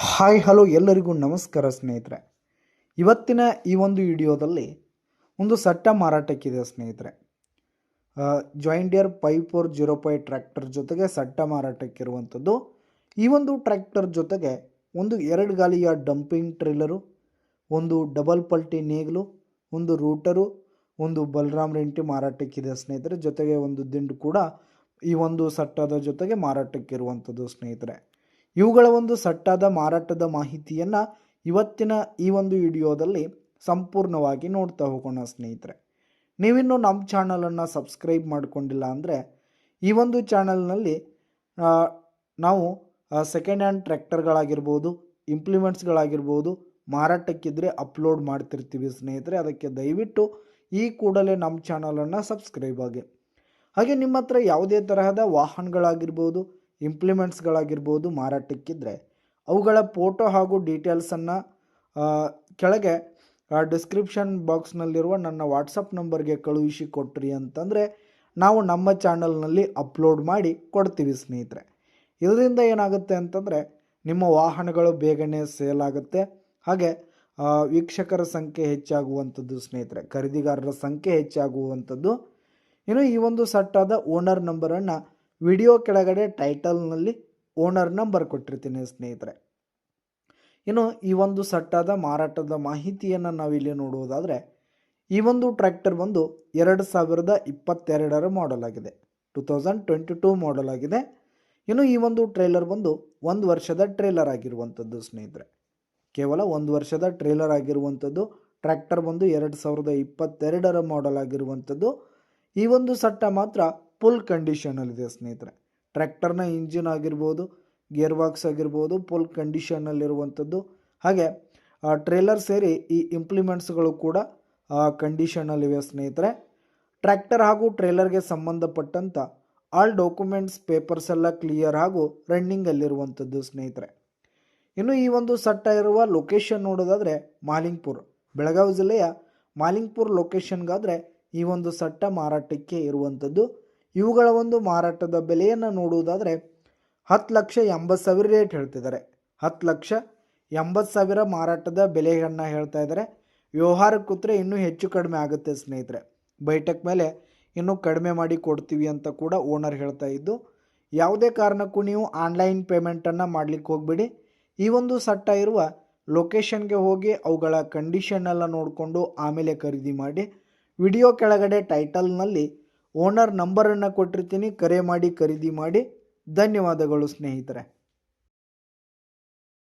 Hi hello ಎಲ್ಲರಿಗೂ ನಮಸ್ಕಾರ ಸ್ನೇಹಿತರೆ. ಇವತ್ತಿನ ಈ ಒಂದು ವಿಡಿಯೋದಲ್ಲಿ ಒಂದು ಸಟ್ಟ ಮಾರಾಟಕ್ಕಿದೆ ಸ್ನೇಹಿತರೆ. ಜಾಯಿಂಟ್ ಡಿಯರ್ 5405 ಟ್ರ್ಯಾಕ್ಟರ್ ಜೊತೆಗೆ ಸಟ್ಟ ಮಾರಾಟಕ್ಕಿರುವಂಥದ್ದು. ಈ ಒಂದು ಟ್ರ್ಯಾಕ್ಟರ್ ಜೊತೆಗೆ ಒಂದು 2 ಗಾಲಿಯ ಡಂಪಿಂಗ್ ಟ್ರೇಲರು, ಒಂದು ಡಬಲ್ ಪಲ್ಟಿ ನೇಗಿಲು, ಒಂದು ರೂಟರು, ಒಂದು ಬಲರಾಮ್ ರೆಂಟಿ ಮಾರಾಟಕ್ಕಿದೆ ಸ್ನೇಹಿತರೆ. ಜೊತೆಗೆ ಒಂದು ದಿಂಡು ಕೂಡ ಈ ಒಂದು ಸಟ್ಟದ ಜೊತೆಗೆ ಮಾರಾಟಕ್ಕಿರುವಂಥದ್ದು ಸ್ನೇಹಿತರೆ. ಇವುಗಳ ಒಂದು ಸಟ್ಟಾದ ಮಾರಾಟದ ಮಾಹಿತಿಯನ್ನು ಇವತ್ತಿನ ಈ ಒಂದು ವಿಡಿಯೋದಲ್ಲಿ ಸಂಪೂರ್ಣವಾಗಿ ನೋಡ್ತಾ ಹೋಗೋಣ ಸ್ನೇಹಿತರೆ. ನೀವಿನ್ನೂ ನಮ್ಮ ಚಾನಲನ್ನು ಸಬ್ಸ್ಕ್ರೈಬ್ ಮಾಡಿಕೊಂಡಿಲ್ಲ ಅಂದರೆ ಈ ಒಂದು ಚಾನಲ್ನಲ್ಲಿ ನಾವು ಸೆಕೆಂಡ್ ಹ್ಯಾಂಡ್ ಟ್ರ್ಯಾಕ್ಟರ್ಗಳಾಗಿರ್ಬೋದು, ಇಂಪ್ಲಿಮೆಂಟ್ಸ್ಗಳಾಗಿರ್ಬೋದು ಮಾರಾಟಕ್ಕಿದ್ರೆ ಅಪ್ಲೋಡ್ ಮಾಡ್ತಿರ್ತೀವಿ ಸ್ನೇಹಿತರೆ. ಅದಕ್ಕೆ ದಯವಿಟ್ಟು ಈ ಕೂಡಲೇ ನಮ್ಮ ಚಾನಲನ್ನು ಸಬ್ಸ್ಕ್ರೈಬ್ ಆಗಿ. ಹಾಗೆ ನಿಮ್ಮ ಹತ್ರ ಯಾವುದೇ ತರಹದ ವಾಹನಗಳಾಗಿರ್ಬೋದು, ಇಂಪ್ಲಿಮೆಂಟ್ಸ್ಗಳಾಗಿರ್ಬೋದು ಮಾರಾಟಕ್ಕಿದ್ರೆ ಅವುಗಳ ಫೋಟೋ ಹಾಗೂ ಡೀಟೇಲ್ಸನ್ನು ಕೆಳಗೆ ಡಿಸ್ಕ್ರಿಪ್ಷನ್ ಬಾಕ್ಸ್ನಲ್ಲಿರುವ ನನ್ನ ವಾಟ್ಸಪ್ ನಂಬರ್ಗೆ ಕಳುಹಿಸಿ ಕೊಟ್ರಿ ಅಂತಂದರೆ ನಾವು ನಮ್ಮ ಚಾನಲ್ನಲ್ಲಿ ಅಪ್ಲೋಡ್ ಮಾಡಿ ಕೊಡ್ತೀವಿ ಸ್ನೇಹಿತರೆ. ಇದರಿಂದ ಏನಾಗುತ್ತೆ ಅಂತಂದರೆ ನಿಮ್ಮ ವಾಹನಗಳು ಬೇಗನೆ ಸೇಲ್ ಆಗುತ್ತೆ. ಹಾಗೆ ವೀಕ್ಷಕರ ಸಂಖ್ಯೆ ಹೆಚ್ಚಾಗುವಂಥದ್ದು ಸ್ನೇಹಿತರೆ, ಖರೀದಿಗಾರರ ಸಂಖ್ಯೆ ಹೆಚ್ಚಾಗುವಂಥದ್ದು. ಇನ್ನು ಈ ಒಂದು ಸಟ್ಟಾದ ಓನರ್ ನಂಬರನ್ನು ವಿಡಿಯೋ ಕೆಳಗಡೆ ಟೈಟಲ್ನಲ್ಲಿ ಓನರ್ ನಂಬರ್ ಕೊಟ್ಟಿರ್ತೀನಿ ಸ್ನೇಹಿತರೆ. ಇನ್ನು ಈ ಒಂದು ಸಟ್ಟಾದ ಮಾರಾಟದ ಮಾಹಿತಿಯನ್ನು ನಾವಿಲ್ಲಿ ನೋಡುವುದಾದರೆ ಈ ಒಂದು ಟ್ರ್ಯಾಕ್ಟರ್ ಬಂದು 2022 ಮಾಡೆಲ್ ಆಗಿದೆ, 2022 ಮಾಡೆಲ್ ಆಗಿದೆ. ಇನ್ನು ಈ ಒಂದು ಟ್ರೇಲರ್ ಬಂದು 1 ವರ್ಷದ ಟ್ರೇಲರ್ ಆಗಿರುವಂಥದ್ದು ಸ್ನೇಹಿತರೆ. ಕೇವಲ 1 ವರ್ಷದ ಟ್ರೇಲರ್ ಆಗಿರುವಂಥದ್ದು. ಟ್ರ್ಯಾಕ್ಟರ್ ಬಂದು 2022 ಮಾಡೆಲ್ ಆಗಿರುವಂಥದ್ದು. ಈ ಒಂದು ಸಟ್ಟ ಮಾತ್ರ ಫುಲ್ ಕಂಡೀಷನಲ್ಲಿದೆ ಸ್ನೇಹಿತರೆ. ಟ್ರ್ಯಾಕ್ಟರ್ನ ಇಂಜಿನ್ ಆಗಿರ್ಬೋದು, ಗೇರ್ ಬಾಕ್ಸ್ ಆಗಿರ್ಬೋದು ಫುಲ್ ಕಂಡೀಷನಲ್ಲಿರುವಂಥದ್ದು. ಹಾಗೆ ಟ್ರೇಲರ್ ಸೇರಿ ಈ ಇಂಪ್ಲಿಮೆಂಟ್ಸ್ಗಳು ಕೂಡ ಕಂಡೀಷನಲ್ಲಿವೆ ಸ್ನೇಹಿತರೆ. ಟ್ರ್ಯಾಕ್ಟರ್ ಹಾಗೂ ಟ್ರೇಲರ್ಗೆ ಸಂಬಂಧಪಟ್ಟಂಥ ಆಲ್ ಡಾಕ್ಯುಮೆಂಟ್ಸ್ ಪೇಪರ್ಸ್ ಎಲ್ಲ ಕ್ಲಿಯರ್ ಹಾಗೂ ರನ್ನಿಂಗಲ್ಲಿರುವಂಥದ್ದು ಸ್ನೇಹಿತರೆ. ಇನ್ನು ಈ ಒಂದು ಸಟ್ಟ ಇರುವ ಲೊಕೇಶನ್ ನೋಡೋದಾದರೆ ಮಾಲಿಂಗ್ಪುರ್, ಬೆಳಗಾವಿ ಜಿಲ್ಲೆಯ ಮಾಲಿಂಗ್ಪುರ್ ಲೊಕೇಶನ್ಗಾದರೆ ಈ ಒಂದು ಸಟ್ಟ ಮಾರಾಟಕ್ಕೆ ಇರುವಂಥದ್ದು. ಇವುಗಳ ಒಂದು ಮಾರಾಟದ ಬೆಲೆಯನ್ನು ನೋಡುವುದಾದರೆ 10,80,000 ರೇಟ್ ಹೇಳ್ತಿದ್ದಾರೆ. 10,80,000 ಮಾರಾಟದ ಬೆಲೆಯನ್ನು ಹೇಳ್ತಾ ಇದ್ದಾರೆ. ವ್ಯವಹಾರಕ್ಕೆ ಕೂತ್ರೆ ಇನ್ನೂ ಹೆಚ್ಚು ಕಡಿಮೆ ಆಗುತ್ತೆ ಸ್ನೇಹಿತರೆ. ಬೈಟಕ್ ಮೇಲೆ ಇನ್ನೂ ಕಡಿಮೆ ಮಾಡಿ ಕೊಡ್ತೀವಿ ಅಂತ ಕೂಡ ಓನರ್ ಹೇಳ್ತಾ ಇದ್ದು. ಯಾವುದೇ ಕಾರಣಕ್ಕೂ ನೀವು ಆನ್ಲೈನ್ ಪೇಮೆಂಟನ್ನು ಮಾಡಲಿಕ್ಕೆ ಹೋಗಬೇಡಿ. ಈ ಒಂದು ಸಟ್ಟ ಇರುವ ಲೊಕೇಶನ್ಗೆ ಹೋಗಿ ಅವುಗಳ ಕಂಡೀಷನ್ನೆಲ್ಲ ನೋಡಿಕೊಂಡು ಆಮೇಲೆ ಖರೀದಿ ಮಾಡಿ. ವಿಡಿಯೋ ಕೆಳಗಡೆ ಟೈಟಲ್ನಲ್ಲಿ ಓನರ್ ನಂಬರನ್ನು ಕೊಟ್ಟಿರ್ತೀನಿ, ಕರೆ ಮಾಡಿ ಖರೀದಿ ಮಾಡಿ. ಧನ್ಯವಾದಗಳು ಸ್ನೇಹಿತರೆ.